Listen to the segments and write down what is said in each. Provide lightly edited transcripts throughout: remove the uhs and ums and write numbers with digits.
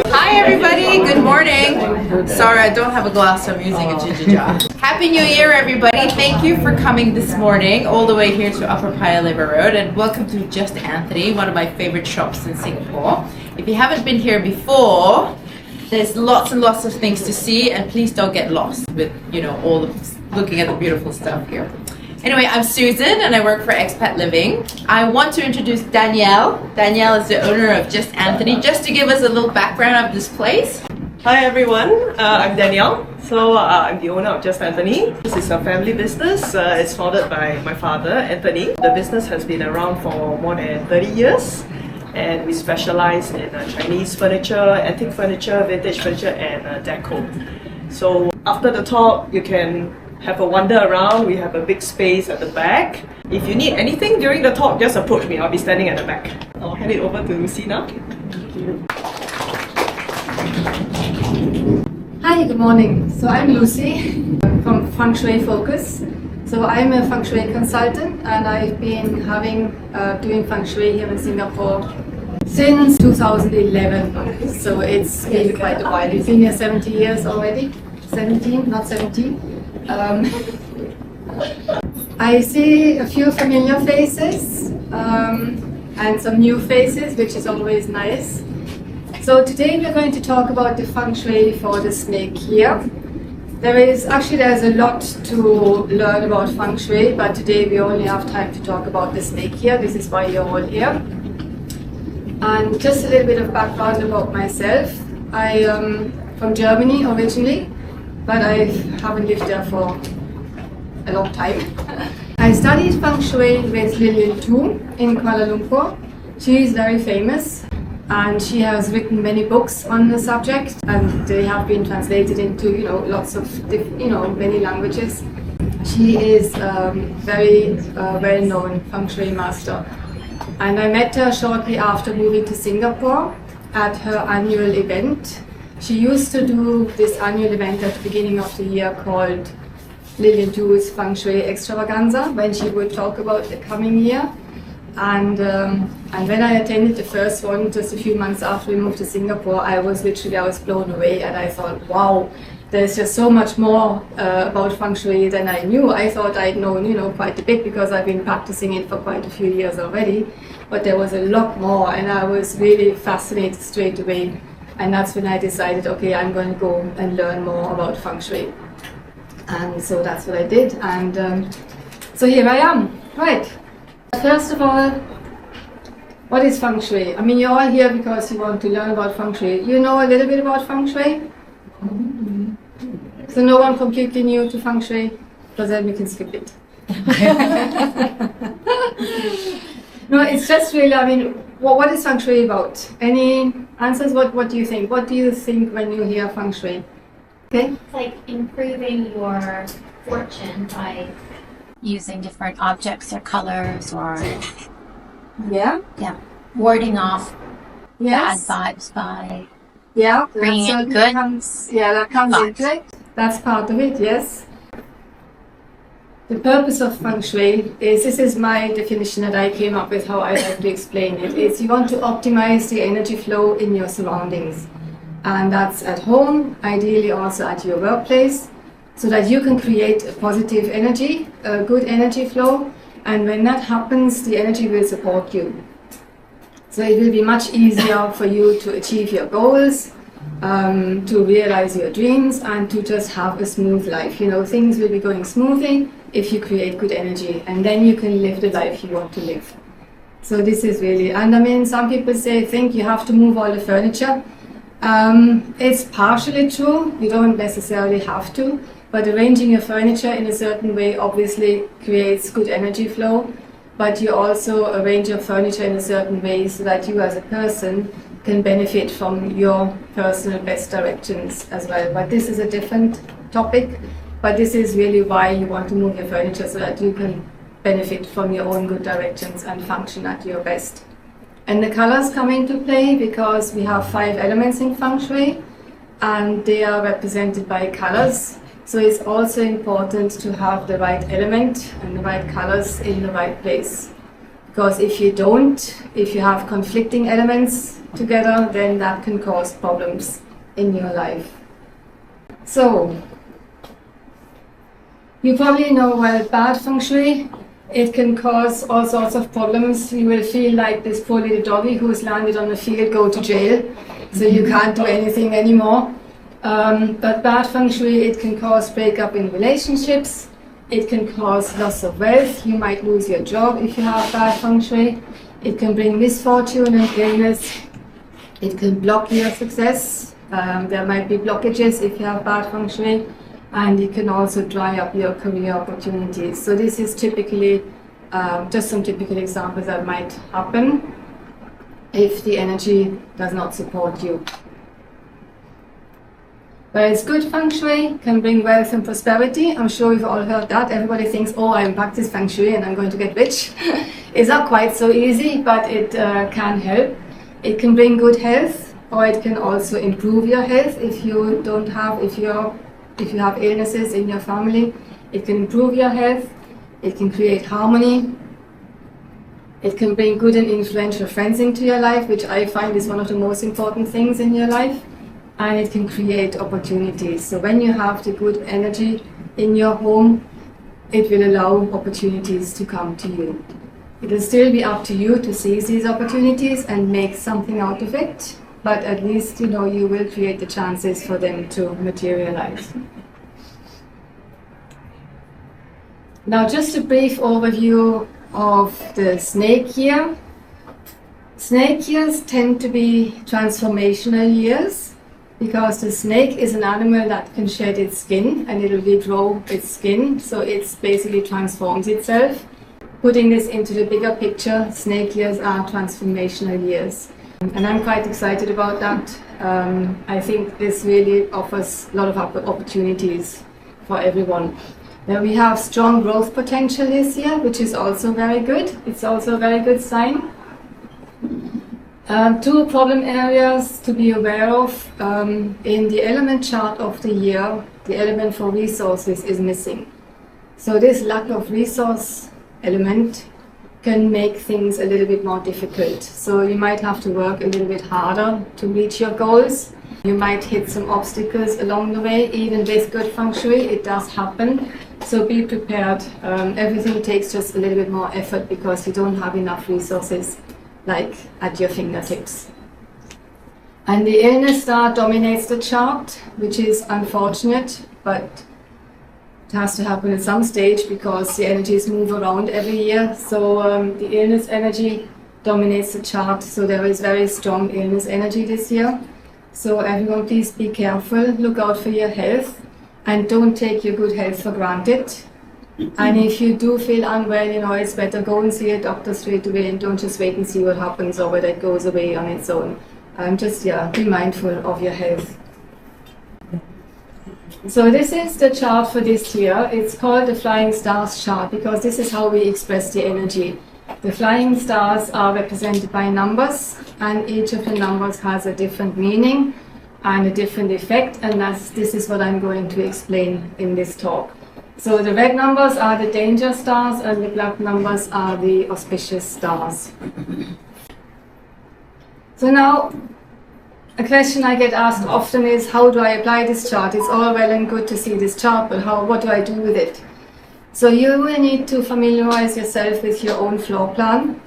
Hi everybody, good morning. Sorry, I don't have a glass, so I'm using a ginger jar. Happy New Year everybody. Thank you for coming this morning all the way here to Upper Paya Lebar Road, and welcome to Just Anthony, one of my favorite shops in Singapore. If you haven't been here before, there's lots and lots of things to see, and please don't get lost with, all the looking at the beautiful stuff here. Anyway, I'm Susan and I work for Expat Living. I want to introduce Danielle. Danielle is the owner of Just Anthony, just to give us a little background of this place. Hi everyone, I'm Danielle. I'm the owner of Just Anthony. This is a family business. It's founded by my father, Anthony. The business has been around for more than 30 years. And we specialize in Chinese furniture, antique furniture, vintage furniture and deco. So after the talk, you can have a wander around. We have a big space at the back. If you need anything during the talk, just approach me. I'll be standing at the back. I'll hand it over to Lucy now. Thank you. Hi, good morning. So I'm Lucy from Feng Shui Focus. So I'm a Feng Shui consultant and I've been doing Feng Shui here in Singapore since 2011. So it's been quite a while. It's been here 70 years already. 17, not 17. I see a few familiar faces and some new faces, which is always nice. So today we're going to talk about the Feng Shui for the snake here. There's a lot to learn about Feng Shui, but today we only have time to talk about the snake here. This is why you're all here. And just a little bit of background about myself. I am from Germany originally, but I haven't lived there for a long time. I studied Feng Shui with Lilian Tu in Kuala Lumpur. She is very famous and she has written many books on the subject, and they have been translated into lots of many languages. She is a very well-known Feng Shui master, and I met her shortly after moving to Singapore at her annual event. She used to do this annual event at the beginning of the year called Lilian Tu's Feng Shui Extravaganza, when she would talk about the coming year. And when I attended the first one just a few months after we moved to Singapore, I was blown away, and I thought, wow, there's just so much more about Feng Shui than I knew. I thought I'd known quite a bit because I've been practicing it for quite a few years already, but there was a lot more, and I was really fascinated straight away. And that's when I decided, okay, I'm going to go and learn more about Feng Shui. And so that's what I did. And so here I am. Right. First of all, what is Feng Shui? I mean, you're all here because you want to learn about Feng Shui. You know a little bit about Feng Shui? So no one completely new to Feng Shui? Because then we can skip it. No, it's just really, I mean, what is Feng Shui about? Any answers? What do you think? What do you think when you hear Feng Shui? Okay. It's like improving your fortune by using different objects or colors, or warding off bad vibes by bringing in good. That comes into it. That's part of it. Yes. The purpose of Feng Shui is, this is my definition that I came up with, how I like to explain it, is you want to optimize the energy flow in your surroundings. And that's at home, ideally also at your workplace, so that you can create a positive energy, a good energy flow, and when that happens, the energy will support you. So it will be much easier for you to achieve your goals, to realize your dreams, and to just have a smooth life. Things will be going smoothly if you create good energy, and then you can live the life you want to live. So this is really, and I mean, some people think you have to move all the furniture. It's partially true, you don't necessarily have to, but arranging your furniture in a certain way obviously creates good energy flow, but you also arrange your furniture in a certain way so that you as a person can benefit from your personal best directions as well. But this is a different topic, but this is really why you want to move your furniture, so that you can benefit from your own good directions and function at your best. And the colors come into play because we have 5 elements in Feng Shui and they are represented by colors. So it's also important to have the right element and the right colors in the right place. Because if you don't, if you have conflicting elements together, then that can cause problems in your life. So, you probably know, well, bad Feng Shui, it can cause all sorts of problems. You will feel like this poor little doggy who's landed on the field go to jail, so you can't do anything anymore. But bad Feng Shui, it can cause breakup in relationships, it can cause loss of wealth, you might lose your job if you have bad Feng Shui, it can bring misfortune and illness, it can block your success, there might be blockages if you have bad Feng Shui, and it can also dry up your career opportunities. So this is typically just some typical examples that might happen if the energy does not support you. Whereas good Feng Shui can bring wealth and prosperity. I'm sure you've all heard that. Everybody thinks, oh, I practice Feng Shui and I'm going to get rich. It's not quite so easy, but it can help. It can bring good health, or it can also improve your health if you have illnesses in your family. It can improve your health. It can create harmony. It can bring good and influential friends into your life, which I find is one of the most important things in your life. And it can create opportunities. So when you have the good energy in your home, it will allow opportunities to come to you. It will still be up to you to seize these opportunities and make something out of it, but at least you will create the chances for them to materialize. Now, just a brief overview of the snake year. Snake years tend to be transformational years, because the snake is an animal that can shed its skin and it will regrow its skin, so it basically transforms itself. Putting this into the bigger picture, snake years are transformational years. And I'm quite excited about that. I think this really offers a lot of opportunities for everyone. Now we have strong growth potential this year, which is also very good. It's also a very good sign. 2 problem areas to be aware of. In the element chart of the year, the element for resources is missing. So this lack of resource element can make things a little bit more difficult. So you might have to work a little bit harder to reach your goals. You might hit some obstacles along the way. Even with good Feng Shui, it does happen. So be prepared. Everything takes just a little bit more effort because you don't have enough resources like at your fingertips. And the illness star dominates the chart, which is unfortunate, but it has to happen at some stage because the energies move around every year. So the illness energy dominates the chart, so there is very strong illness energy this year. So everyone, please be careful, look out for your health, and don't take your good health for granted. And if you do feel unwell, it's better go and see a doctor straight away and don't just wait and see what happens or whether it goes away on its own. Be mindful of your health. So this is the chart for this year. It's called the Flying Stars chart because this is how we express the energy. The flying stars are represented by numbers, and each of the numbers has a different meaning and a different effect, and this is what I'm going to explain in this talk. So the red numbers are the danger stars and the black numbers are the auspicious stars. So now, a question I get asked often is, how do I apply this chart? It's all well and good to see this chart, but what do I do with it? So you will need to familiarize yourself with your own floor plan.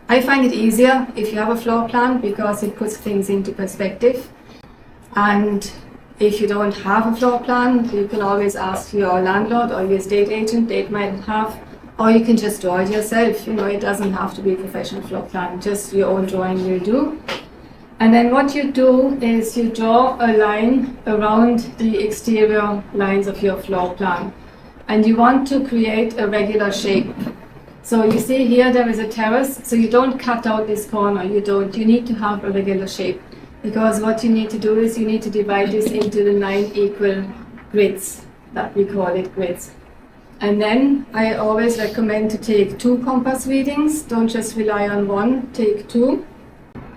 I find it easier if you have a floor plan because it puts things into perspective. And if you don't have a floor plan, you can always ask your landlord or your estate agent, they might have, or you can just draw it yourself. It doesn't have to be a professional floor plan, just your own drawing will do. And then what you do is you draw a line around the exterior lines of your floor plan. And you want to create a regular shape. So you see here there is a terrace, so you don't cut out this corner, you need to have a regular shape. Because what you need to do is you need to divide this into the 9 equal grids, that we call it grids. And then I always recommend to take 2 compass readings, don't just rely on one, take 2.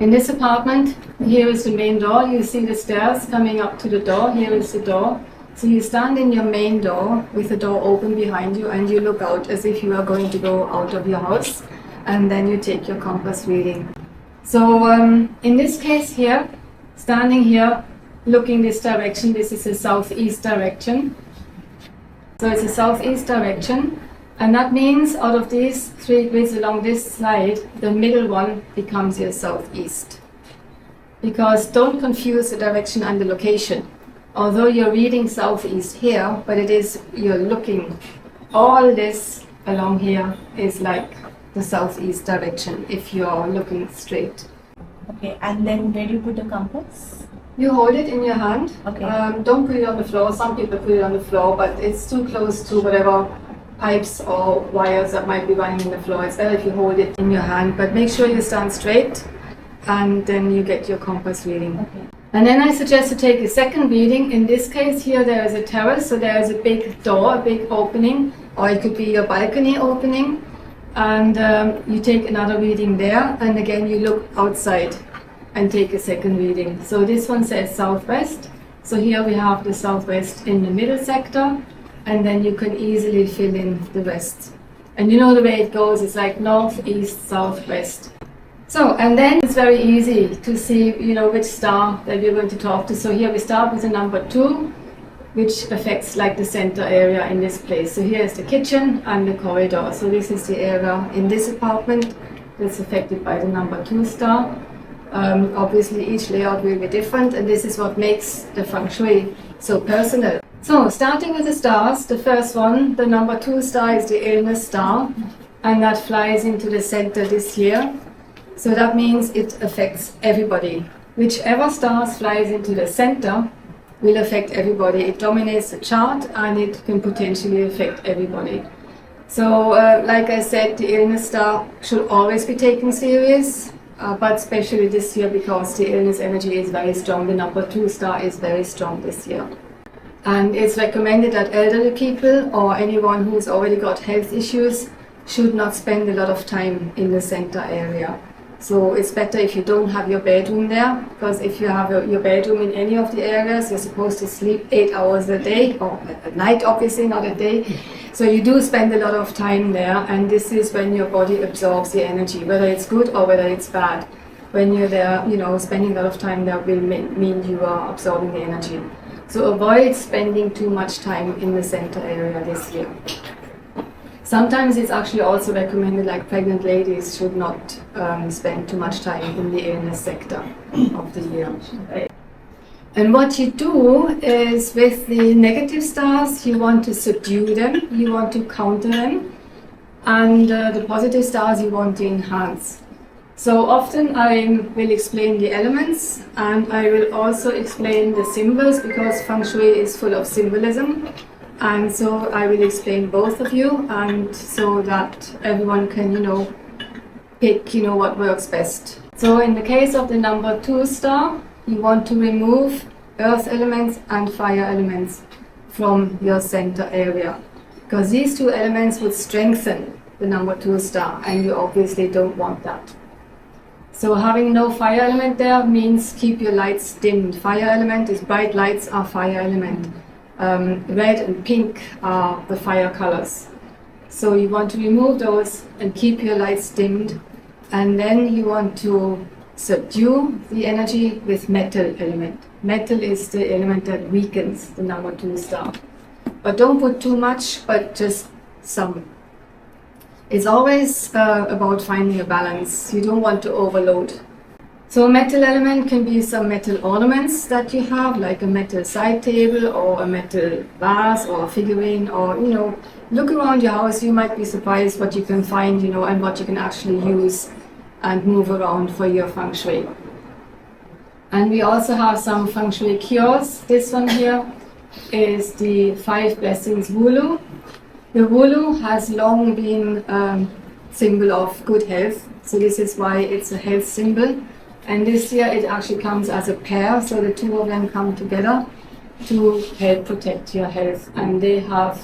In this apartment, here is the main door, you see the stairs coming up to the door, here is the door. So you stand in your main door with the door open behind you and you look out as if you are going to go out of your house, and then you take your compass reading. So in this case here, standing here, looking this direction, this is a southeast direction. So it's a southeast direction, and that means out of these 3 grids along this side, the middle one becomes your southeast. Because don't confuse the direction and the location. Although you're reading southeast here, but you're looking, all this along here is like the southeast direction if you're looking straight. Okay, and then where do you put the compass? You hold it in your hand. Okay. Don't put it on the floor. Some people put it on the floor, but it's too close to whatever pipes or wires that might be running in the floor. It's better if you hold it in your hand, but make sure you stand straight and then you get your compass reading. Okay. And then I suggest to take a second reading. In this case here there is a terrace, so there is a big door, a big opening, or it could be your balcony opening. And you take another reading there, and again you look outside and take a second reading. So this one says southwest, so here we have the southwest in the middle sector, and then you can easily fill in the rest. And you know the way it goes, it's like north, east, south, west. So, and then it's very easy to see, which star that we're going to talk to. So here we start with the number 2, which affects like the center area in this place. So here is the kitchen and the corridor. So this is the area in this apartment that's affected by the number 2 star. Obviously each layout will be different, and this is what makes the Feng Shui so personal. So starting with the stars, the first one, the number 2 star is the illness star, and that flies into the center this year. So that means it affects everybody. Whichever stars flies into the center will affect everybody. It dominates the chart and it can potentially affect everybody. So like I said, the illness star should always be taken serious, but especially this year because the illness energy is very strong. The number 2 star is very strong this year. And it's recommended that elderly people or anyone who's already got health issues should not spend a lot of time in the center area. So it's better if you don't have your bedroom there, because if you have your bedroom in any of the areas, you're supposed to sleep 8 hours a day, or at night obviously, not a day. So you do spend a lot of time there, and this is when your body absorbs the energy, whether it's good or whether it's bad. When you're there, spending a lot of time there will mean you are absorbing the energy. So avoid spending too much time in the center area this year. Sometimes it's actually also recommended, like pregnant ladies should not spend too much time in the illness sector of the year. And what you do is with the negative stars, you want to subdue them, you want to counter them, and the positive stars you want to enhance. So often I will explain the elements, and I will also explain the symbols, because Feng Shui is full of symbolism. And so I will explain both of you, and so that everyone can, pick, what works best. So in the case of the number 2 star, you want to remove earth elements and fire elements from your center area, because these 2 elements would strengthen the number 2 star, and you obviously don't want that. So having no fire element there means keep your lights dimmed. Fire element is bright lights are fire element. Red and pink are the fire colors. So you want to remove those and keep your lights dimmed, and then you want to subdue the energy with metal element. Metal is the element that weakens the number 2 star. But don't put too much, but just some. It's always about finding a balance. You don't want to overload. So a metal element can be some metal ornaments that you have, like a metal side table or a metal vase or a figurine, or look around your house. You might be surprised what you can find, and what you can actually use and move around for your Feng Shui. And we also have some Feng Shui cures. This one here is the 5 blessings Wulu. The Wulu has long been a symbol of good health, so this is why it's a health symbol. And this year it actually comes as a pair, so the two of them come together to help protect your health. And they are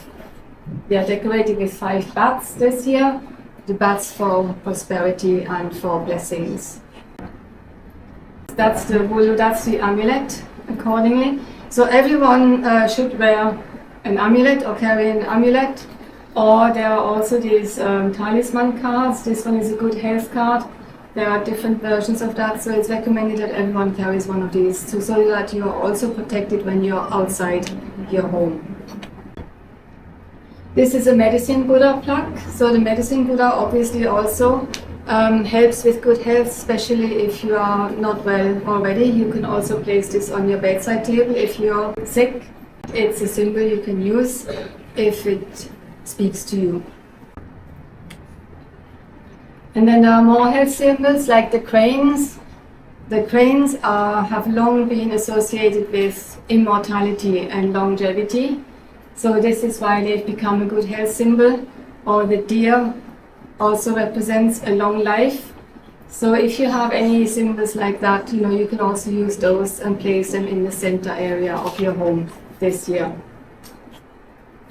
decorated with 5 bats this year, the bats for prosperity and for blessings. That's the Wulu, that's the amulet accordingly. So everyone should wear an amulet or carry an amulet. Or there are also these talisman cards. This one is a good health card. There are different versions of that, so it's recommended that everyone carries one of these so that you are also protected when you're outside your home. This is a medicine Buddha plaque. So the medicine Buddha obviously also helps with good health, especially if you are not well already. You can also place this on your bedside table if you're sick. It's a symbol you can use if it speaks to you. And then there are more health symbols like the cranes. The cranes have long been associated with immortality and longevity. So this is why they've become a good health symbol. Or the deer also represents a long life. So if you have any symbols like that, you can also use those and place them in the center area of your home this year.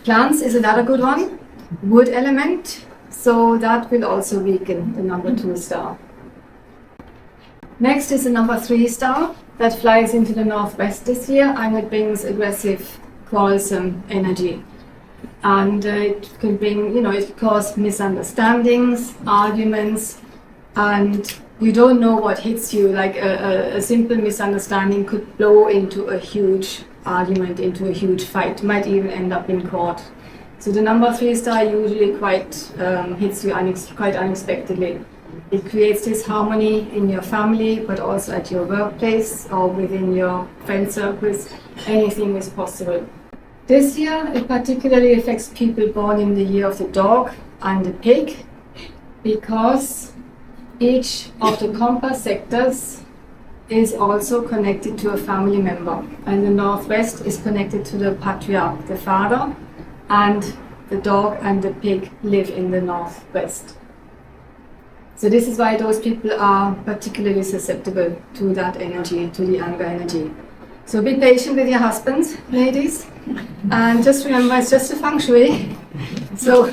Plants is another good one. Wood element. So that will also weaken the number 2 star. Next is the number 3 star that flies into the northwest this year, and it brings aggressive, quarrelsome energy. And it can bring, it can cause misunderstandings, arguments, and you don't know what hits you. Like a simple misunderstanding could blow into a huge argument, into a huge fight, might even end up in court. So the number 3 star usually quite hits you quite unexpectedly. It creates this harmony in your family, but also at your workplace or within your friend circles. Anything is possible. This year it particularly affects people born in the year of the dog and the pig, because each of the compass sectors is also connected to a family member. And the northwest is connected to the patriarch, the father, and the dog and the pig live in the northwest. So this is why those people are particularly susceptible to that energy, to the anger energy. So be patient with your husbands, ladies, and just remember it's just a Feng Shui. So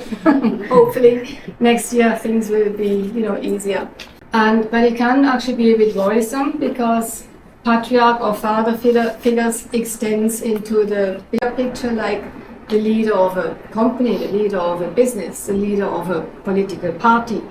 hopefully next year things will be, easier. But it can actually be a bit worrisome, because patriarch or father figures extends into the bigger picture, like the leader of a company, the leader of a business, the leader of a political party.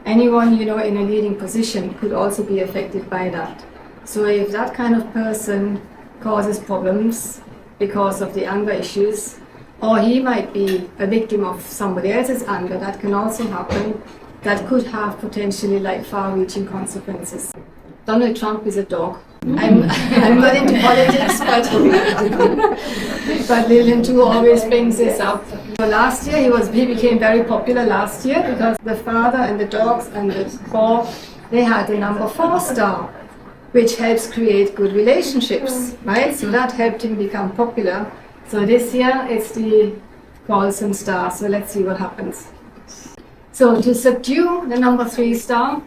Anyone, in a leading position could also be affected by that. So if that kind of person causes problems because of the anger issues, or he might be a victim of somebody else's anger, that can also happen. That could have potentially far-reaching consequences. Donald Trump is a dog. I'm not into politics, but Lillian too always brings this up. So last year he became very popular last year because the father and the dogs and the boar, they had the number 4 star, which helps create good relationships, right? So that helped him become popular. So this year it's the quarrelsome star. So let's see what happens. So to subdue the number 3 star,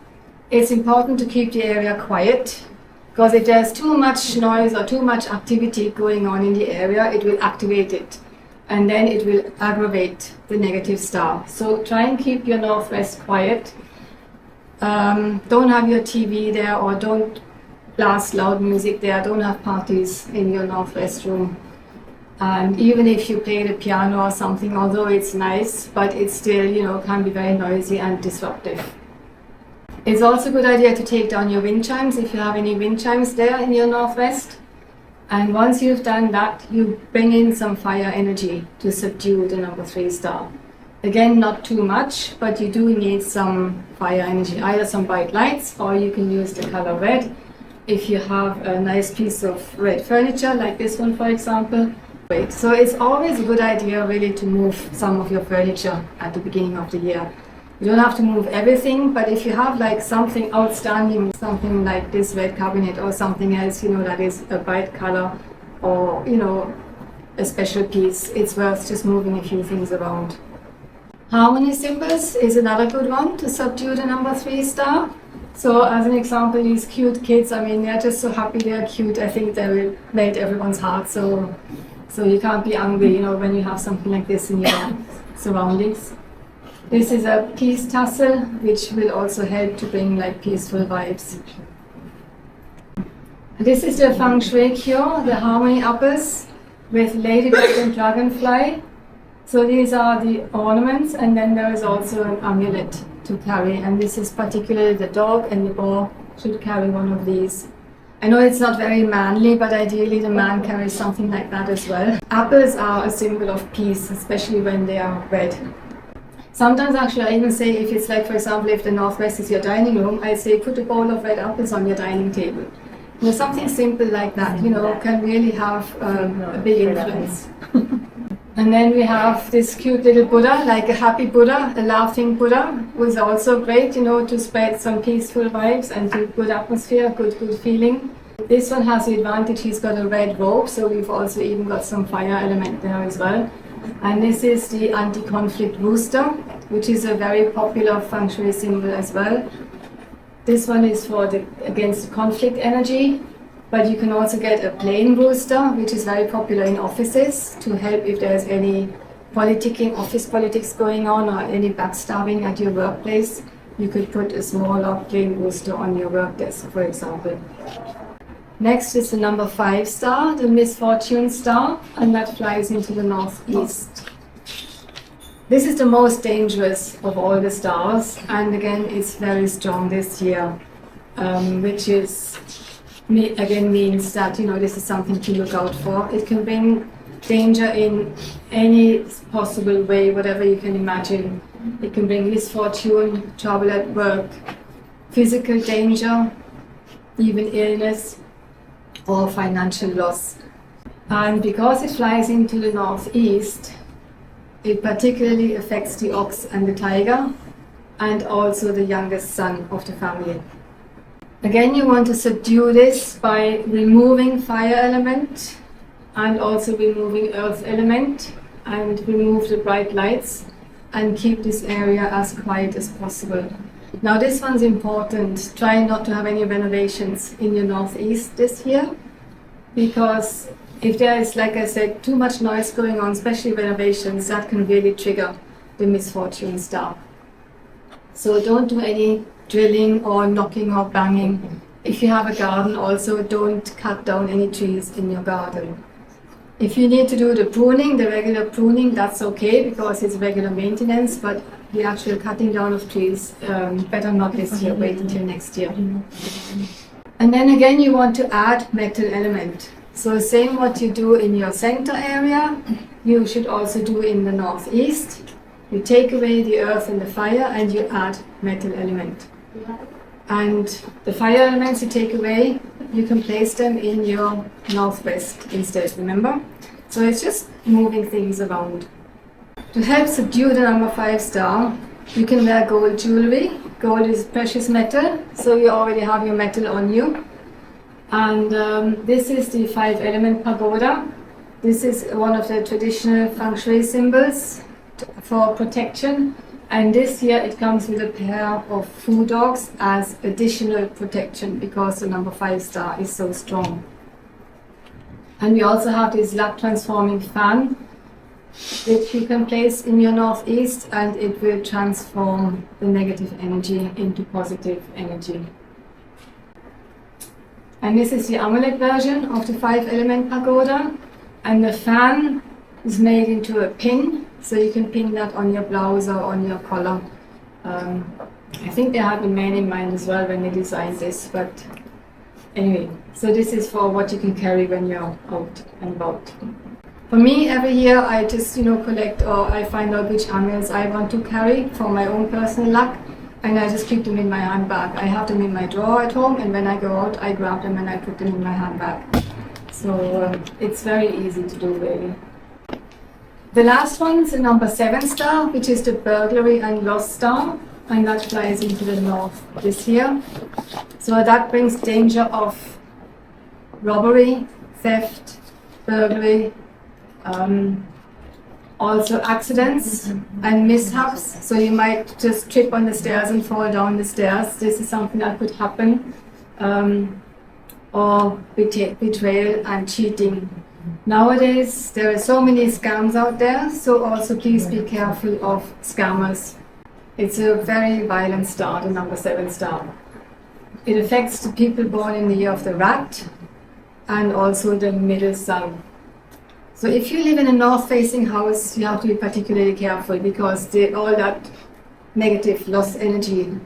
it's important to keep the area quiet, because if there's too much noise or too much activity going on in the area, it will activate it, and then it will aggravate the negative star. So try and keep your northwest quiet. Don't have your TV there, or don't blast loud music there. Don't have parties in your northwest room. And even if you play the piano or something, although it's nice, but it's still, can be very noisy and disruptive. It's also a good idea to take down your wind chimes if you have any wind chimes there in your northwest. And once you've done that, you bring in some fire energy to subdue the number 3 star. Again, not too much, but you do need some fire energy, either some bright lights, or you can use the color red. If you have a nice piece of red furniture, like this one for example. So it's always a good idea really to move some of your furniture at the beginning of the year. You don't have to move everything, but if you have like something outstanding, something like this red cabinet or something else, that is a bright color or, a special piece, it's worth just moving a few things around. Harmony symbols is another good one to subdue the number 3 star. So as an example, these cute kids, they're just so happy, they're cute. I think they will melt everyone's heart. So you can't be angry, when you have something like this in your surroundings. This is a peace tassel, which will also help to bring like peaceful vibes. This is the Feng Shui cure, the harmony uppers with ladybird and dragonfly. So these are the ornaments, and then there is also an amulet to carry, and this is particularly the dog and the boar should carry one of these. I know it's not very manly, but ideally the man carries something like that as well. Apples are a symbol of peace, especially when they are red. Sometimes actually I even say, if it's like, for example, if the northwest is your dining room, I say put a bowl of red apples on your dining table. Something simple like that, can really have a big influence. And then we have this cute little Buddha, like a happy Buddha, a laughing Buddha, who is also great, to spread some peaceful vibes and to good atmosphere, good feeling. This one has the advantage, he's got a red robe, so we've also even got some fire element there as well. And this is the anti-conflict rooster, which is a very popular Feng Shui symbol as well. This one is for against the conflict energy, but you can also get a plain rooster, which is very popular in offices to help if there's any politicking, office politics going on, or any backstabbing at your workplace. You could put a smaller plain rooster on your work desk, for example. Next is the number 5 star, the misfortune star, and that flies into the northeast. This is the most dangerous of all the stars, and again it's very strong this year, which is again means that this is something to look out for. It can bring danger in any possible way, whatever you can imagine. It can bring misfortune, trouble at work, physical danger, even illness or financial loss. And because it flies into the northeast, it particularly affects the ox and the tiger, and also the youngest son of the family. Again, you want to subdue this by removing fire element and also removing earth element, and remove the bright lights and keep this area as quiet as possible. Now this one's important. Try not to have any renovations in your northeast this year, because if there is, like I said, too much noise going on, especially renovations, that can really trigger the misfortune star. So don't do any drilling or knocking or banging. If you have a garden also, don't cut down any trees in your garden. If you need to do the pruning, the regular pruning, that's okay because it's regular maintenance, but the actual cutting down of trees, better not this year, wait until next year. And then again, you want to add metal element. So same what you do in your center area, you should also do in the northeast. You take away the earth and the fire and you add metal element. And the fire elements you take away, you can place them in your northwest instead, remember? So it's just moving things around. To help subdue the number 5 star, you can wear gold jewelry. Gold is precious metal, so you already have your metal on you. And this is the 5 element pagoda. This is one of the traditional Feng Shui symbols for protection. And this year it comes with a pair of foo dogs as additional protection because the number 5 star is so strong. And we also have this luck transforming fan, which you can place in your northeast, and it will transform the negative energy into positive energy. And this is the amulet version of the 5 element pagoda, and the fan is made into a pin, so you can pin that on your blouse or on your collar. I think they had the man in mind as well when they designed this, but anyway, so this is for what you can carry when you're out and about. For me, every year I just collect, or I find out which amulets I want to carry for my own personal luck, and I just keep them in my handbag. I have them in my drawer at home, and when I go out I grab them and I put them in my handbag. So it's very easy to do, really. The last one's the number 7 star, which is the burglary and loss star, and that flies into the north this year. So that brings danger of robbery, theft, burglary, also accidents and mishaps. So you might just trip on the stairs and fall down the stairs. This is something that could happen. Or betrayal and cheating. Nowadays, there are so many scams out there, so also please be careful of scammers. It's a very violent star, the number 7 star. It affects the people born in the year of the rat and also the middle sun. So if you live in a north-facing house, you have to be particularly careful because all that negative loss energy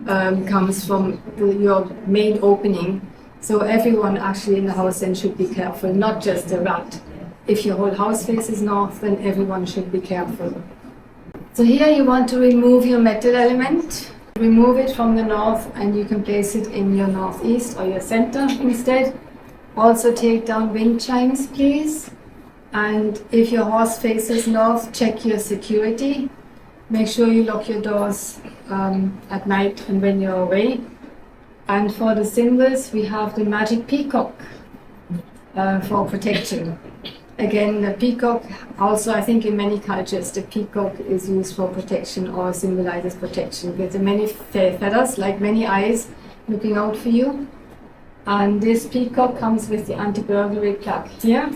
comes from your main opening. So everyone actually in the house then should be careful, not just the rat. If your whole house faces north, then everyone should be careful. So here you want to remove your metal element. Remove it from the north and you can place it in your northeast or your center instead. Also take down wind chimes, please. And if your house faces north, check your security. Make sure you lock your doors at night and when you're away. And for the symbols, we have the magic peacock for protection. Again, the peacock, also I think in many cultures, the peacock is used for protection or symbolizes protection with the many feathers, like many eyes looking out for you. And this peacock comes with the anti-burglary plaque here.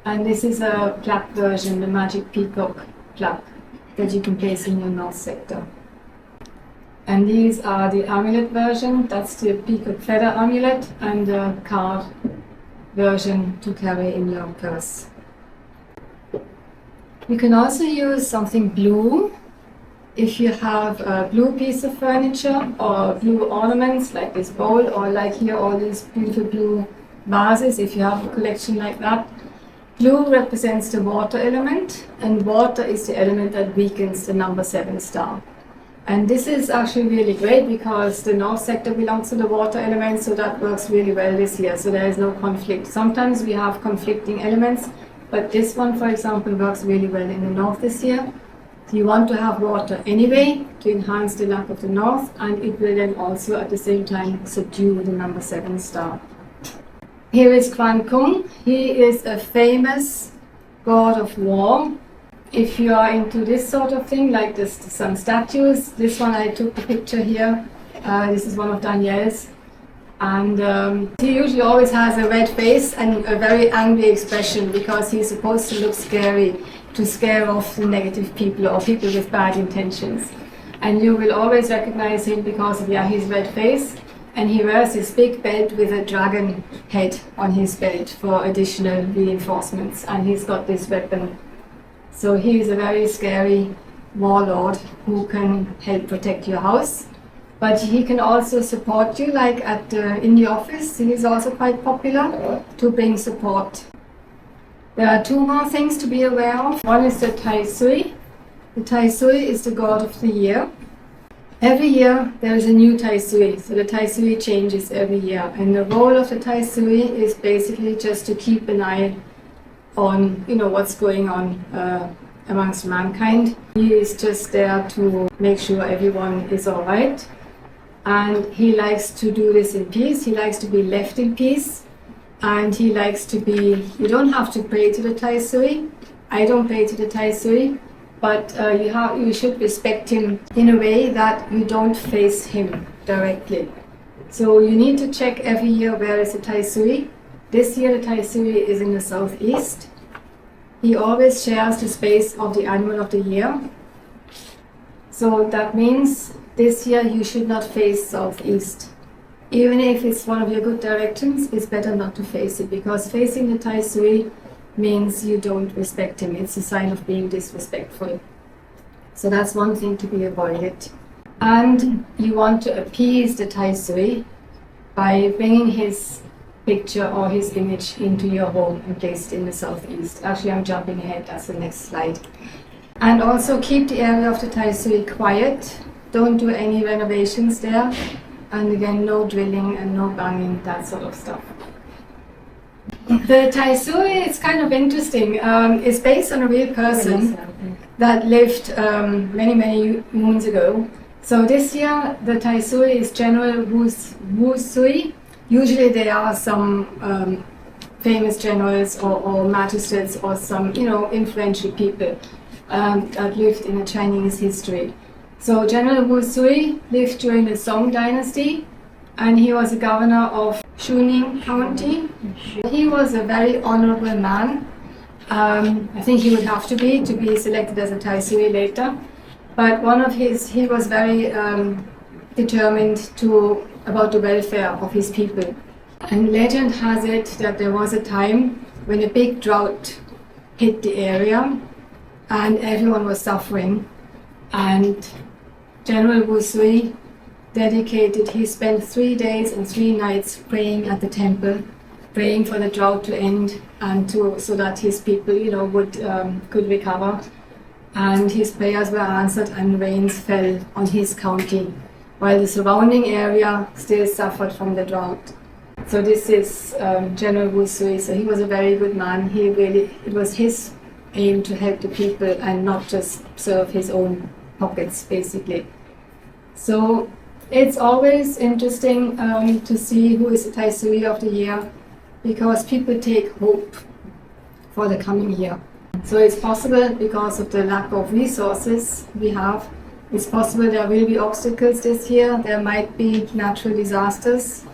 And this is a plaque version, the magic peacock plaque that you can place in your north sector. And these are the amulet version, that's the peacock feather amulet, and the card version to carry in your purse. You can also use something blue. If you have a blue piece of furniture or blue ornaments like this bowl, or like here all these beautiful blue vases, if you have a collection like that. Blue represents the water element, and water is the element that weakens the number 7 star. And this is actually really great because the north sector belongs to the water element, so that works really well this year, so there is no conflict. Sometimes we have conflicting elements, but this one, for example, works really well in the north this year. So you want to have water anyway to enhance the luck of the north, and it will then also at the same time subdue the number 7 star. Here is Quan Kung. He is a famous god of war. If you are into this sort of thing, like some statues, this one I took the picture here. This is one of Danielle's. And he usually always has a red face and a very angry expression because he's supposed to look scary, to scare off the negative people or people with bad intentions. And you will always recognize him because of his red face. And he wears this big belt with a dragon head on his belt for additional reinforcements. And he's got this weapon. So he is a very scary warlord who can help protect your house. But he can also support you, like in the office. He is also quite popular to bring support. There are 2 more things to be aware of. One is the Tai Sui. The Tai Sui is the god of the year. Every year there is a new Tai Sui, so the Tai Sui changes every year. And the role of the Tai Sui is basically just to keep an eye on what's going on amongst mankind. He is just there to make sure everyone is all right, and he likes to do this in peace. He likes to be left in peace, and he likes to be, you don't have to pray to the Tai Sui. I don't pray to the Tai Sui, but you should respect him in a way that you don't face him directly. So you need to check every year where is the Tai Sui. This year the Tai Sui is in the southeast. He always shares the space of the animal of the year. So that means this year you should not face southeast. Even if it's one of your good directions, it's better not to face it, because facing the Tai Sui means you don't respect him. It's a sign of being disrespectful. So that's one thing to be avoided. And you want to appease the Tai Sui by bringing his picture or his image into your home and place it in the southeast. Actually, I'm jumping ahead, that's the next slide. And also keep the area of the Tai Sui quiet. Don't do any renovations there. And again, no drilling and no banging, that sort of stuff. The Tai Sui is kind of interesting. It's based on a real person that lived many moons ago. So this year the Tai Sui is General Wu Sui. Usually there are some famous generals or magistrates or some influential people that lived in the Chinese history. So General Wu Sui lived during the Song dynasty, and he was a governor of Shuning County. He was a very honorable man. I think he would have to be selected as a Tai Sui later. But he was very determined about the welfare of his people. And legend has it that there was a time when a big drought hit the area and everyone was suffering. And General Wu Sui he spent 3 days and 3 nights praying at the temple, praying for the drought to end and so that his people, could recover. And his prayers were answered and rains fell on his county, while the surrounding area still suffered from the drought. So this is General Wu Sui. So he was a very good man. It was his aim to help the people and not just serve his own pockets, basically. So it's always interesting to see who is the Tai Sui of the year, because people take hope for the coming year. So it's possible because of the lack of resources we have. It's possible there will be obstacles this year. There might be natural disasters.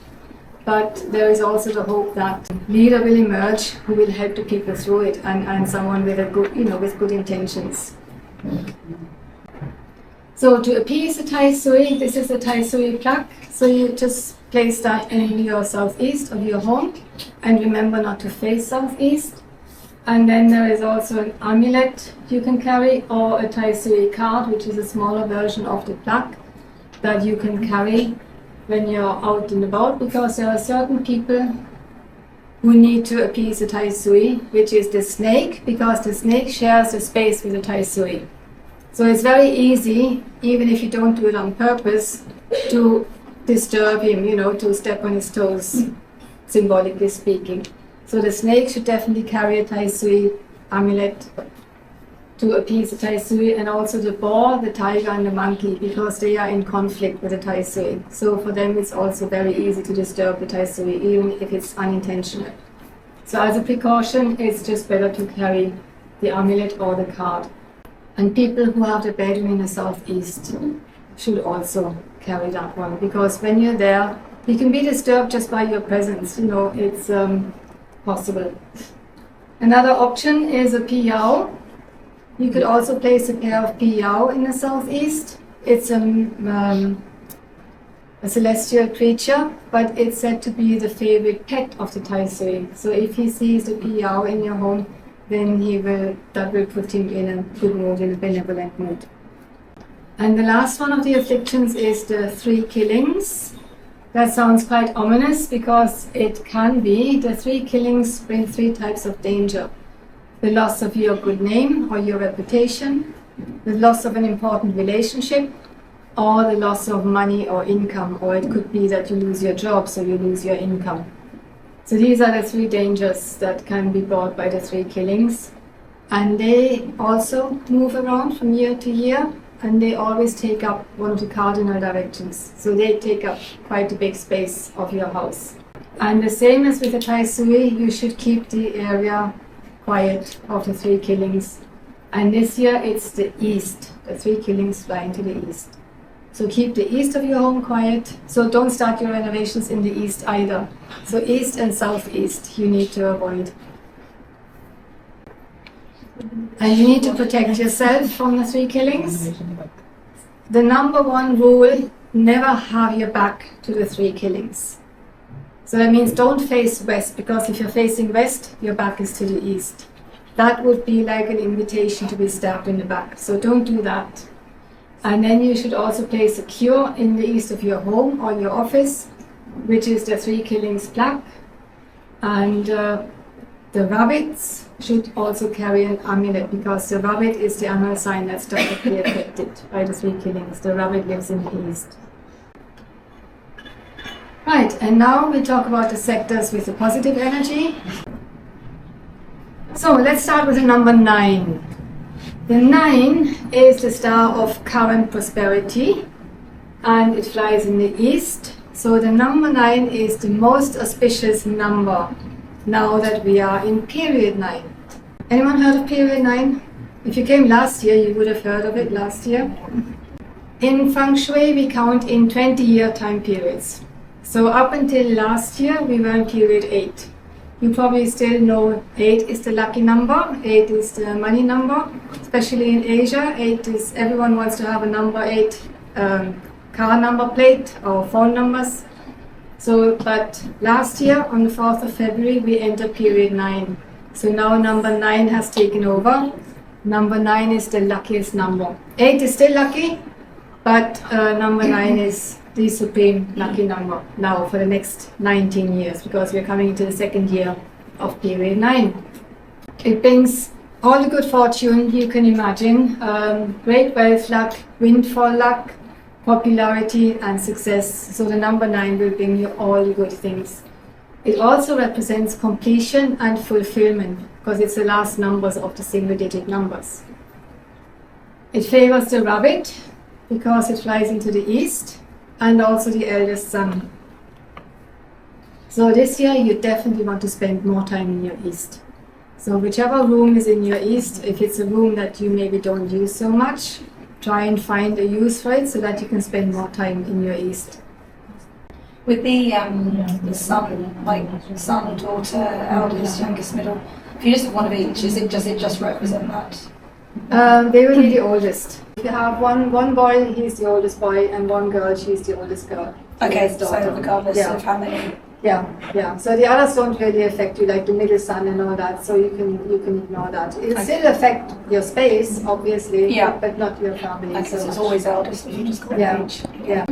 But there is also the hope that a leader will emerge who will help the people through it, and someone with with good intentions. So to appease the Tai Sui, this is the Tai Sui plaque. So you just place that in your southeast of your home, and remember not to face southeast. And then there is also an amulet you can carry, or a Tai Sui card, which is a smaller version of the plaque that you can carry when you're out and about, because there are certain people who need to appease the Tai Sui, which is the snake, because the snake shares the space with the Tai Sui. So it's very easy, even if you don't do it on purpose, to disturb him, to step on his toes, symbolically speaking. So the snake should definitely carry a Tai Sui amulet to appease the Tai Sui, and also the boar, the tiger and the monkey, because they are in conflict with the Tai Sui. So for them it's also very easy to disturb the Tai Sui, even if it's unintentional. So as a precaution, it's just better to carry the amulet or the card. And people who have the bedroom in the southeast should also carry that one, because when you're there, you can be disturbed just by your presence. It's possible. Another option is a piyao. You could also place a pair of piyao in the southeast. It's a celestial creature, but it's said to be the favorite pet of the Tai Sui. So if he sees the piyao in your home, then that will put him in a good mood, in a benevolent mood. And the last one of the afflictions is the 3 killings. That sounds quite ominous, because it can be. The 3 killings bring 3 types of danger. The loss of your good name or your reputation, the loss of an important relationship, or the loss of money or income, or it could be that you lose your job, so you lose your income. So these are the 3 dangers that can be brought by the 3 killings. And they also move around from year to year, and they always take up one of the cardinal directions. So they take up quite a big space of your house. And the same as with the Tai Sui, you should keep the area quiet of the 3 killings. And this year it's the east. The 3 killings fly into the east. So keep the east of your home quiet. So don't start your renovations in the east either. So east and southeast you need to avoid. And you need to protect yourself from the 3 killings. The number 1 rule, never have your back to the 3 killings. So that means don't face west, because if you're facing west, your back is to the east. That would be like an invitation to be stabbed in the back. So don't do that. And then you should also place a cure in the east of your home or your office, which is the 3 killings plaque. And the rabbits should also carry an amulet, because the rabbit is the animal sign that's directly affected by the 3 killings. The rabbit lives in the east. Right, and now we talk about the sectors with the positive energy. So let's start with the number 9. The 9 is the star of current prosperity and it flies in the east. So the number 9 is the most auspicious number now that we are in period 9. Anyone heard of period 9? If you came last year, you would have heard of it last year. In Feng Shui, we count in 20-year time periods. So up until last year, we were in period 8. You probably still know 8 is the lucky number, 8 is the money number, especially in Asia. 8 is, everyone wants to have a number 8 car number plate or phone numbers. So, but last year on the 4th of February, we entered period 9. So now number 9 has taken over. Number 9 is the luckiest number. 8 is still lucky, but number 9 is the supreme lucky number now for the next 19 years because we're coming into the second year of period 9. It brings all the good fortune you can imagine, great wealth luck, windfall luck, popularity and success. So the number 9 will bring you all the good things. It also represents completion and fulfillment because it's the last numbers of the single digit numbers. It favors the rabbit because it flies into the east and also the eldest son. So this year you definitely want to spend more time in your east. So whichever room is in your east, if it's a room that you maybe don't use so much, try and find a use for it so that you can spend more time in your east. With the son, like son, daughter, eldest, youngest, middle, if you just have one of each, does it just represent that? They will be the oldest. If you have one boy, he's the oldest boy, and one girl, she's the oldest girl. Okay, so regardless of how many. Yeah. So the others don't really affect you, like the middle son and all that. So you can ignore that. It'll still affect your space, obviously, but not your family. Okay, so it's always eldest. If you just got one each. Yeah.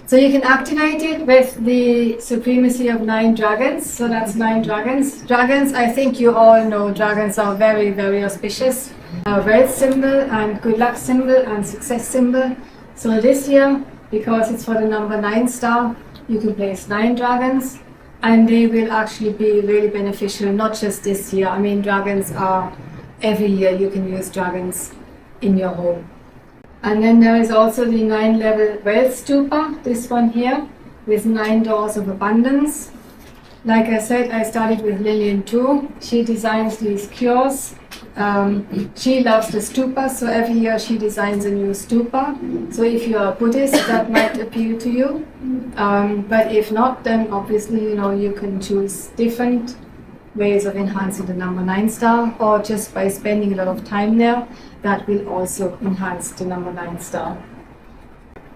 So you can activate it with the supremacy of 9 dragons. So that's 9 dragons. Dragons, I think you all know, dragons are very, very auspicious. A wealth symbol and good luck symbol and success symbol. So this year, because it's for the number 9 star, you can place 9 dragons and they will actually be really beneficial, not just this year. I mean, dragons are, every year you can use dragons in your home. And then there is also the 9-level wealth stupa, this one here, with 9 doors of abundance. Like I said, I started with Lillian too. She designs these cures. She loves the stupas, so every year she designs a new stupa. So if you are a Buddhist, that might appeal to you. But if not, then obviously, you can choose different ways of enhancing the number 9 star, or just by spending a lot of time there, that will also enhance the number 9 star.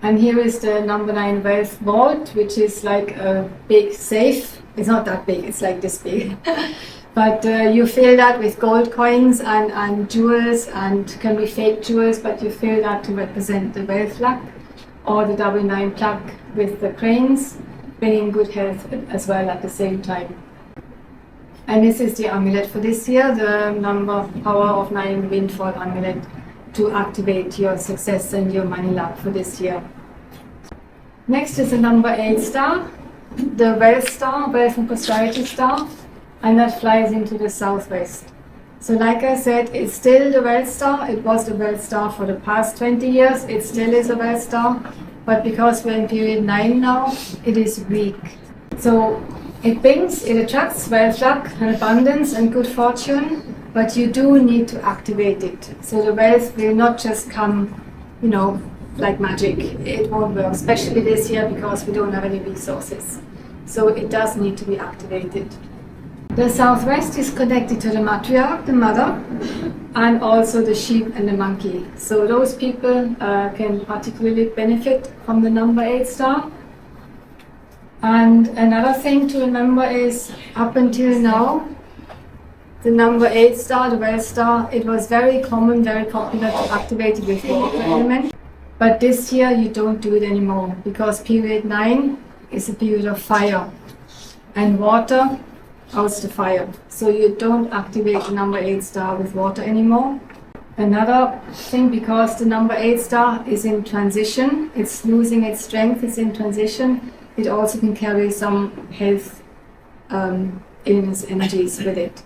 And here is the number 9 wealth vault, which is like a big safe. It's not that big, it's like this big. But you fill that with gold coins and jewels, and can be fake jewels, but you fill that to represent the wealth luck, or the double 9 plaque with the cranes, bringing good health as well at the same time. And this is the amulet for this year, the number power of 9 windfall amulet to activate your success and your money luck for this year. Next is the number 8 star, the wealth star, wealth and prosperity star, and that flies into the southwest. So like I said, it's still the wealth star. It was the wealth star for the past 20 years. It still is a wealth star, but because we're in period 9 now, it is weak. So it attracts wealth luck and abundance and good fortune, but you do need to activate it. So the wealth will not just come, like magic. It won't work, especially this year because we don't have any resources. So it does need to be activated. The southwest is connected to the matriarch, the mother, and also the sheep and the monkey. So those people can particularly benefit from the number 8 star. And another thing to remember is, up until now, the number 8 star, the wealth star, it was very common, very popular to activate it with water element. But this year you don't do it anymore, because period 9 is a period of fire, and water outs the fire. So you don't activate the number 8 star with water anymore. Another thing, because the number 8 star is in transition, it's losing its strength, it's in transition, it also can carry some health illness energies with it.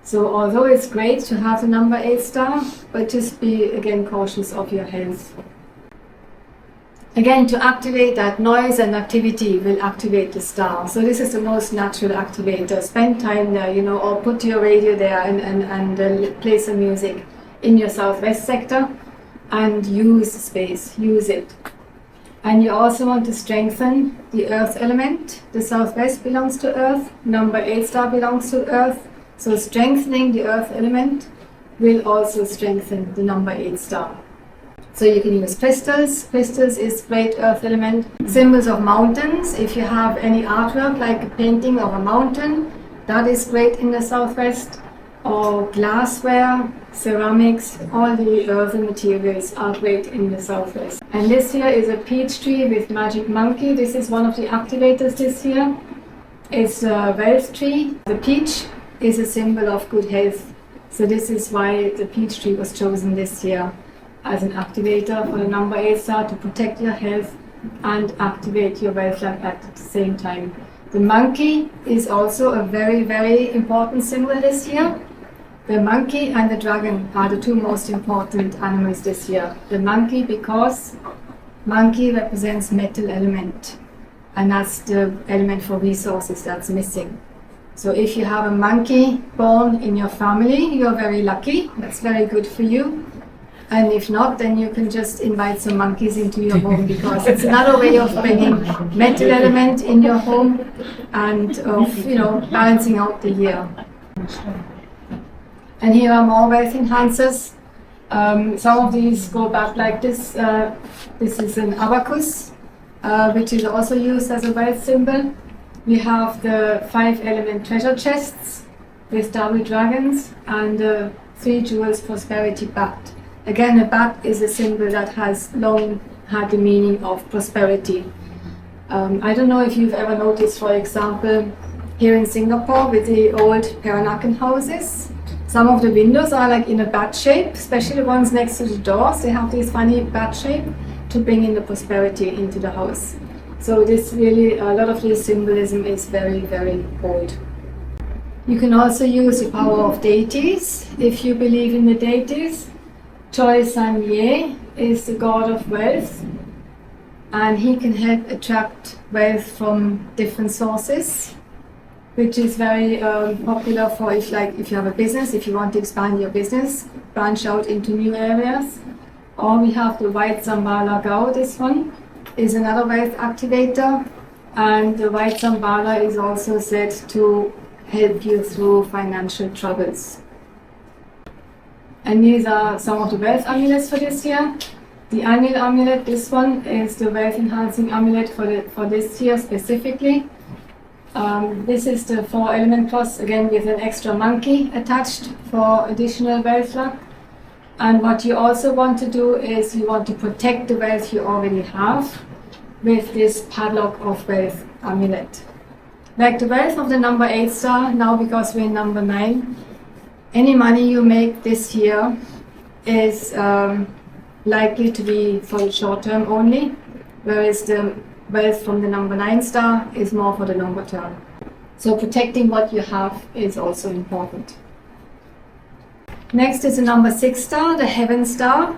So although it's great to have the number 8 star, but just be again cautious of your health. Again, to activate that, noise and activity will activate the star. So this is the most natural activator. Spend time there, or put your radio there and play some music in your southwest sector and use the space, use it. And you also want to strengthen the earth element. The southwest belongs to earth, number 8 star belongs to earth. So strengthening the earth element will also strengthen the number 8 star. So you can use crystals. Crystals is great earth element. Symbols of mountains. If you have any artwork like a painting of a mountain, that is great in the southwest. Or glassware, ceramics, all the earthen materials are great in the southwest. And this here is a peach tree with magic monkey. This is one of the activators this year. It's a wealth tree. The peach is a symbol of good health. So this is why the peach tree was chosen this year as an activator for the number 8 star, to protect your health and activate your wealth at the same time. The monkey is also a very, very important symbol this year. The monkey and the dragon are the two most important animals this year. The monkey because monkey represents metal element, and that's the element for resources that's missing. So if you have a monkey born in your family, you're very lucky. That's very good for you. And if not, then you can just invite some monkeys into your home, because it's another way of bringing metal element in your home and of, balancing out the year. And here are more wealth enhancers. Some of these go back like this. This is an abacus, which is also used as a wealth symbol. We have the 5 element treasure chests with double dragons and the 3 jewels prosperity bat. Again, a bat is a symbol that has long had the meaning of prosperity. I don't know if you've ever noticed, for example, here in Singapore with the old Peranakan houses, some of the windows are like in a bat shape, especially the ones next to the doors. They have this funny bat shape to bring in the prosperity into the house. So this really, a lot of this symbolism is very, very old. You can also use the power of deities if you believe in the deities. Choi San Ye is the god of wealth, and he can help attract wealth from different sources, which is very popular for if you have a business, if you want to expand your business, branch out into new areas. Or we have the white Zambala Gao. This one is another wealth activator, and the white Zambala is also said to help you through financial troubles. And these are some of the wealth amulets for this year. The annual amulet, this one is the wealth enhancing amulet for this year specifically. This is the 4 element cross, again with an extra monkey attached for additional wealth luck. And what you also want to do is you want to protect the wealth you already have with this padlock of wealth amulet. Like the wealth of the number 8 star, now because we're in number 9, any money you make this year is likely to be for the short term only, whereas the wealth from the number 9 star is more for the longer term. So protecting what you have is also important. Next is the number 6 star, the heaven star,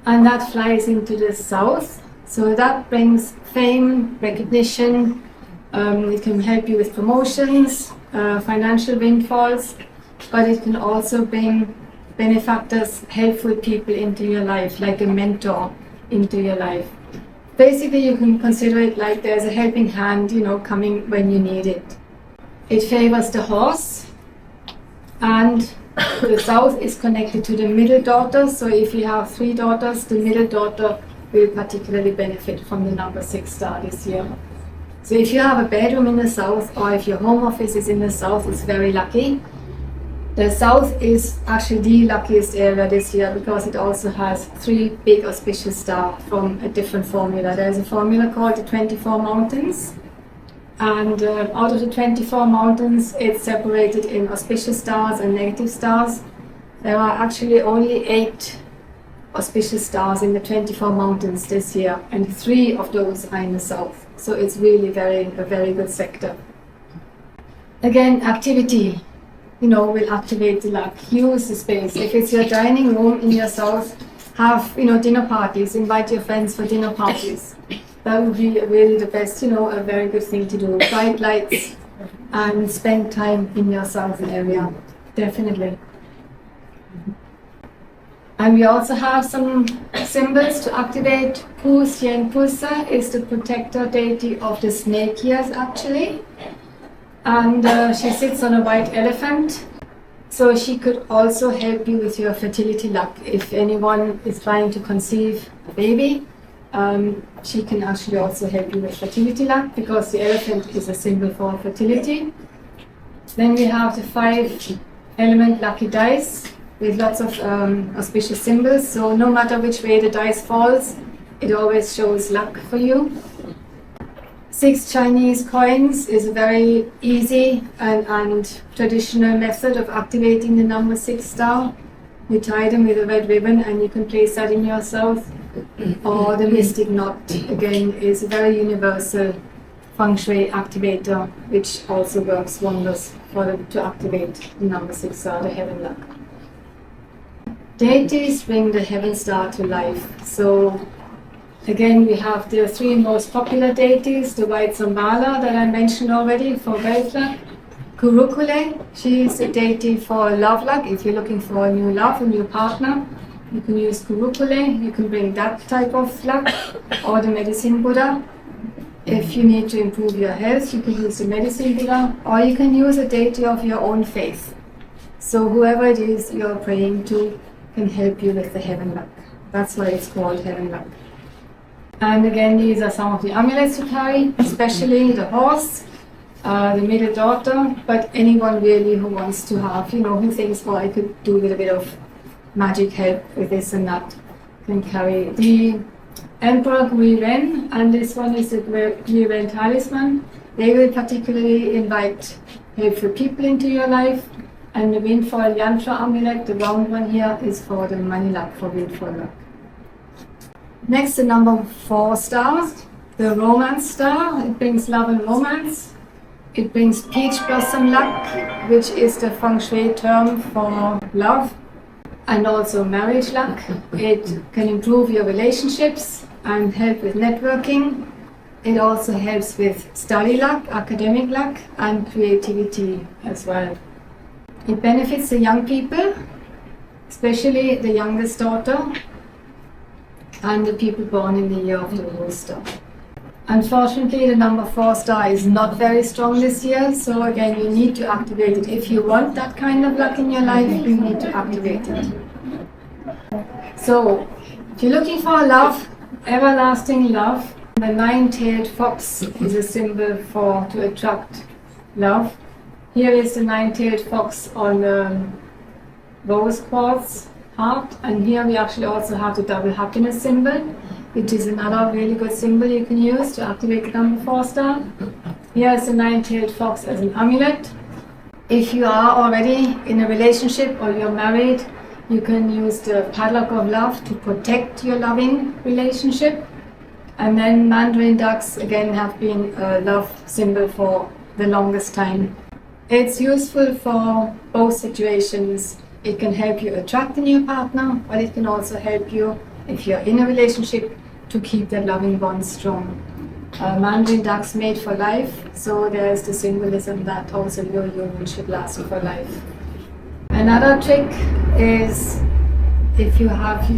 and that flies into the south. So that brings fame, recognition, it can help you with promotions, financial windfalls, but it can also bring benefactors, helpful people into your life, like a mentor into your life. Basically, you can consider it like there's a helping hand, coming when you need it. It favors the horse, and the south is connected to the middle daughter. So if you have 3 daughters, the middle daughter will particularly benefit from the number 6 star this year. So if you have a bedroom in the south, or if your home office is in the south, it's very lucky. The south is actually the luckiest area this year because it also has 3 big auspicious stars from a different formula. There's a formula called the 24 mountains, and out of the 24 mountains, it's separated in auspicious stars and negative stars. There are actually only 8 auspicious stars in the 24 mountains this year, and 3 of those are in the south. So it's really a very good sector. Again, activity. will activate the luck. Use the space. If it's your dining room in your house, have, dinner parties, invite your friends for dinner parties. That would be really the best, a very good thing to do. Bright lights and spend time in your south area, definitely. And we also have some symbols to activate. Pu Xian Pusa is the protector deity of the snake years, actually. And she sits on a white elephant. So she could also help you with your fertility luck. If anyone is trying to conceive a baby, she can actually also help you with fertility luck, because the elephant is a symbol for fertility. Then we have the 5 element lucky dice with lots of auspicious symbols. So no matter which way the dice falls, it always shows luck for you. 6 Chinese coins is a very easy and traditional method of activating the number 6 star. You tie them with a red ribbon and you can place that in your south. Or the mystic knot, again, is a very universal Feng Shui activator, which also works wonders to activate the number 6 star, the heaven luck. Deities bring the heaven star to life. So again, we have the 3 most popular deities, the white Zambala that I mentioned already for wealth luck. Kurukule, she is a deity for love luck. If you're looking for a new love, a new partner, you can use Kurukule. You can bring that type of luck, or the medicine Buddha. If you need to improve your health, you can use the medicine Buddha, or you can use a deity of your own faith. So whoever it is you're praying to can help you with the heaven luck. That's why it's called heaven luck. And again, these are some of the amulets to carry, especially the horse, the middle daughter, but anyone really who wants to have, who thinks, well, I could do with a bit of magic help with this and that, can carry the Emperor Gui Ren, and this one is the Gui Ren talisman. They will particularly invite helpful people into your life. And the windfall yantra amulet, the round one here, is for the money luck, for windfall luck. Next, the number 4 star, the romance star. It brings love and romance. It brings peach blossom luck, which is the Feng Shui term for love, and also marriage luck. It can improve your relationships and help with networking. It also helps with study luck, academic luck, and creativity as well. It benefits the young people, especially the youngest daughter, and the people born in the year of the rooster. Unfortunately, the number 4 star is not very strong this year, so again, you need to activate it. If you want that kind of luck in your life, you need to activate it. So, if you're looking for love, everlasting love, the 9-tailed fox is a symbol to attract love. Here is the 9-tailed fox on the rose quartz heart, and here we actually also have the double happiness symbol, which is another really good symbol you can use to activate the number 4 star. Here is the 9-tailed fox as an amulet. If you are already in a relationship or you're married, you can use the padlock of love to protect your loving relationship. And then mandarin ducks again have been a love symbol for the longest time. It's useful for both situations. It can help you attract a new partner, but it can also help you, if you're in a relationship, to keep that loving bond strong. Mandarin ducks made for life, so there's the symbolism that also your union should last for life. Another trick is if you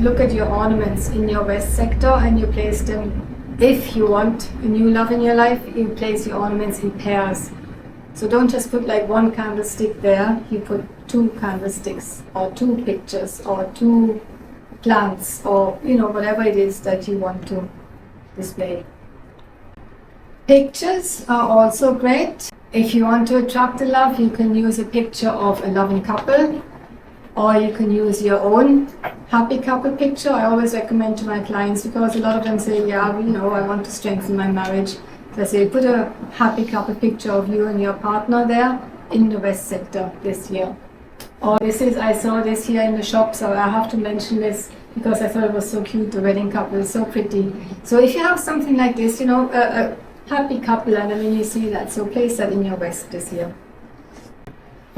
look at your ornaments in your west sector and you place them, if you want a new love in your life, you place your ornaments in pairs. So don't just put like one candlestick there, you put 2 candlesticks or 2 pictures or 2 plants or whatever it is that you want to display. Pictures are also great. If you want to attract the love, you can use a picture of a loving couple, or you can use your own happy couple picture. I always recommend to my clients, because a lot of them say, I want to strengthen my marriage. So I say, put a happy couple picture of you and your partner there in the west sector this year. Or I saw this here in the shop, so I have to mention this because I thought it was so cute, the wedding couple, so pretty. So if you have something like this, a happy couple, and you see that, so place that in your west this year.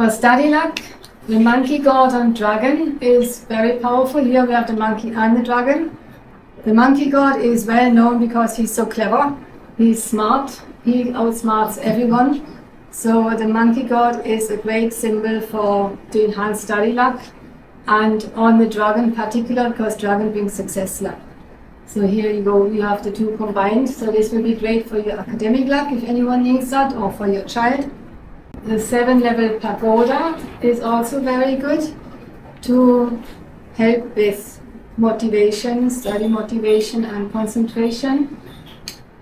For study luck, the monkey god and dragon is very powerful. Here we have the monkey and the dragon. The monkey god is well known because he's so clever. He's smart. He outsmarts everyone. So the monkey god is a great symbol to enhance study luck. And on the dragon particular, because dragon brings success luck. So here you go, you have the two combined. So this will be great for your academic luck if anyone needs that, or for your child. The 7-level pagoda is also very good to help with motivation, study motivation and concentration,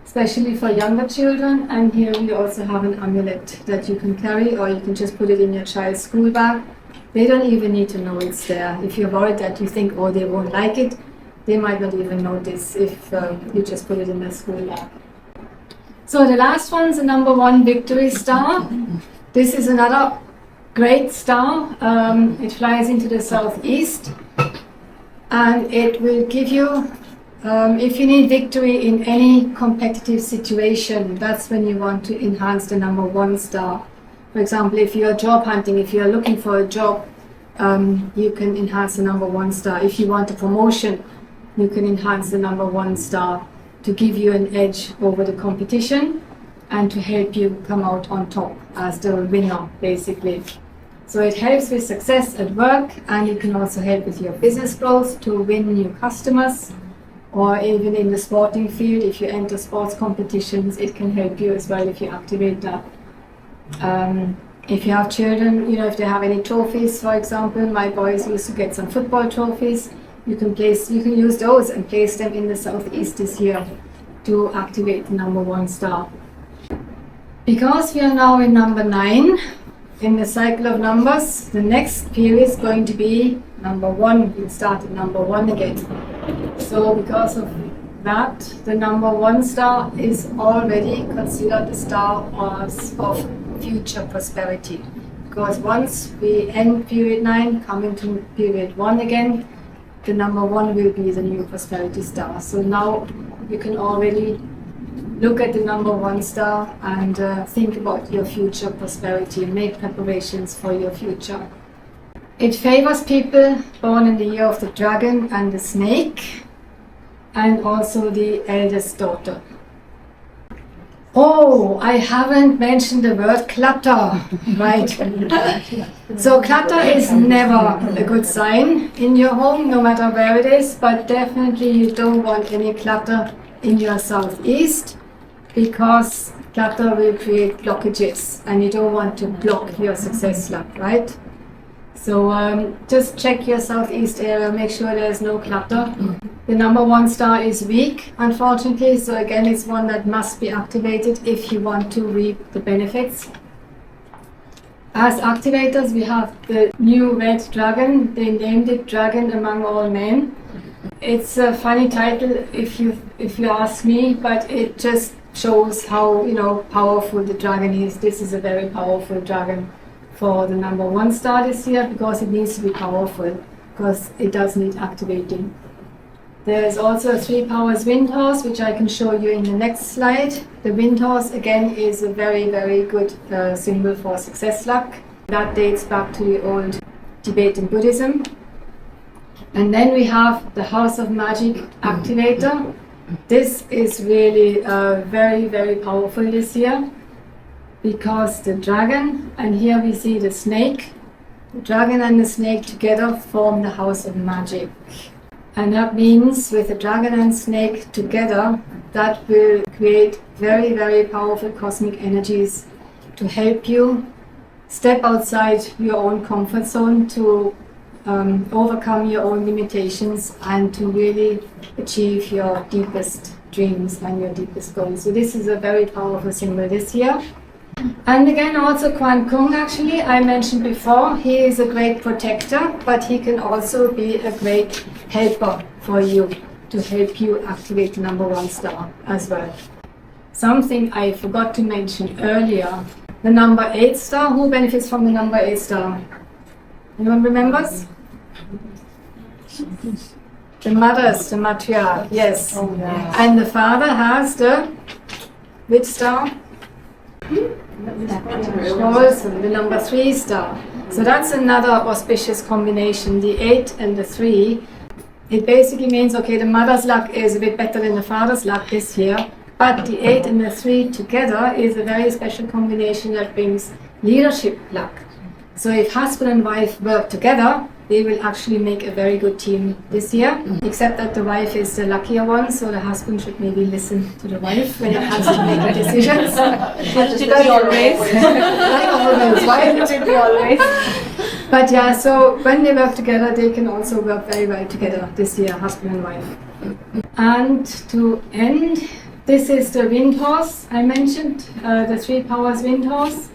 especially for younger children. And here we also have an amulet that you can carry, or you can just put it in your child's school bag. They don't even need to know it's there. If you're worried that you think, oh, they won't like it, they might not even notice if you just put it in the school bag. So the last one's the number 1 victory star. This is another great star. It flies into the southeast, and it will give you, if you need victory in any competitive situation, that's when you want to enhance the number 1 star. For example, if you're job hunting, if you're looking for a job, you can enhance the number 1 star. If you want a promotion, you can enhance the number 1 star to give you an edge over the competition and to help you come out on top as the winner, basically. So it helps with success at work, and it can also help with your business growth to win new customers, or even in the sporting field, if you enter sports competitions, it can help you as well if you activate that. If you have children, if they have any trophies, for example, my boys used to get some football trophies. You can use those and place them in the southeast this year to activate the number 1 star. Because we are now in number 9 in the cycle of numbers, the next period is going to be number 1. We'll start at number 1 again. So because of that, the number 1 star is already considered the star of future prosperity. Because once we end period 9, coming to period 1 again, the number 1 will be the new prosperity star. So now you can already look at the number 1 star and think about your future prosperity, make preparations for your future. It favors people born in the year of the dragon and the snake, and also the eldest daughter. Oh, I haven't mentioned the word clutter, right? So clutter is never a good sign in your home, no matter where it is, but definitely you don't want any clutter in your southeast, because clutter will create blockages and you don't want to block your success luck, right? So just check your southeast area, make sure there's no clutter. The number 1 star is weak, unfortunately, so again it's one that must be activated if you want to reap the benefits. As activators, we have the new red dragon. They named it Dragon Among All Men. It's a funny title if you ask me, but it just shows how powerful the dragon is. This is a very powerful dragon for the number 1 star this year, because it needs to be powerful, because it does need activating. There's also a 3 powers wind horse, which I can show you in the next slide. The wind horse again is a very, very good symbol for success luck. That dates back to the old Tibetan Buddhism. And then we have the House of Magic activator. This is really very, very powerful this year, because the dragon, and here we see the snake, the dragon and the snake together form the House of Magic. And that means with the dragon and snake together, that will create very, very powerful cosmic energies to help you step outside your own comfort zone, to overcome your own limitations and to really achieve your deepest dreams and your deepest goals. So this is a very powerful symbol this year. And again, also Quan Kung, actually, I mentioned before, he is a great protector, but he can also be a great helper for you, to help you activate the number 1 star as well. Something I forgot to mention earlier, the number 8 star. Who benefits from the number 8 star? Anyone remembers? The mothers, the matriarch, yes. Oh, yeah. And the father has the which star? Also the number 3 star. So that's another auspicious combination, the 8 and the 3. It basically means, okay, the mother's luck is a bit better than the father's luck this year, but the 8 and the 3 together is a very special combination that brings leadership luck. So if husband and wife work together, they will actually make a very good team this year, except that the wife is the luckier one, so the husband should maybe listen to the wife when it comes to making decisions. Should be always. Like always, right? Should be always. But yeah, so when they work together, they can also work very well together this year, husband and wife. And to end, this is the wind horse I mentioned, the 3 powers wind horse.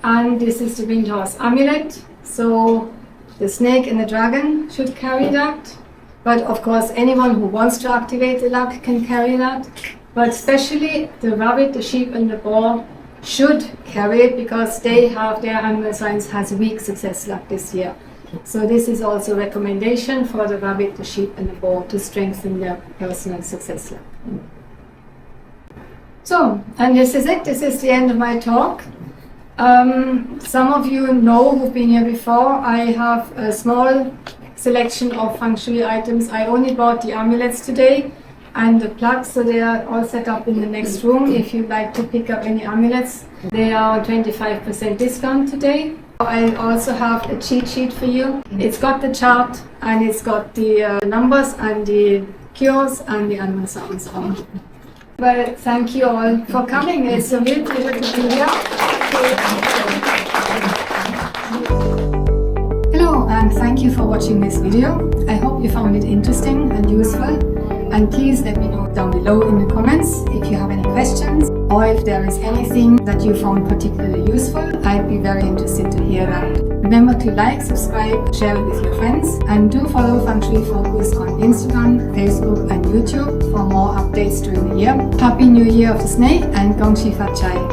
And this is the wind horse amulet. So the snake and the dragon should carry that. But of course, anyone who wants to activate the luck can carry that. But especially the rabbit, the sheep and the boar should carry it because they have, their animal signs has weak success luck this year. So this is also a recommendation for the rabbit, the sheep and the boar to strengthen their personal success luck. So, and this is it. This is the end of my talk. Some of you know who've been here before. I have a small selection of Feng Shui items. I only bought the amulets today and the plugs, so they are all set up in the next room. If you'd like to pick up any amulets, they are 25% discount today. I also have a cheat sheet for you. It's got the chart and it's got the numbers and the cures and the animal sounds on. Well, thank you all for coming. It's a real pleasure to be here. Hello and thank you for watching this video. I hope you found it interesting and useful. And please let me know down below in the comments if you have any questions or if there is anything that you found particularly useful. I'd be very interested to hear that. Remember to like, subscribe, share it with your friends, and do follow Feng Shui Focus on Instagram, Facebook and YouTube for more updates during the year. Happy New Year of the Snake and Gong Xi Fat Chai.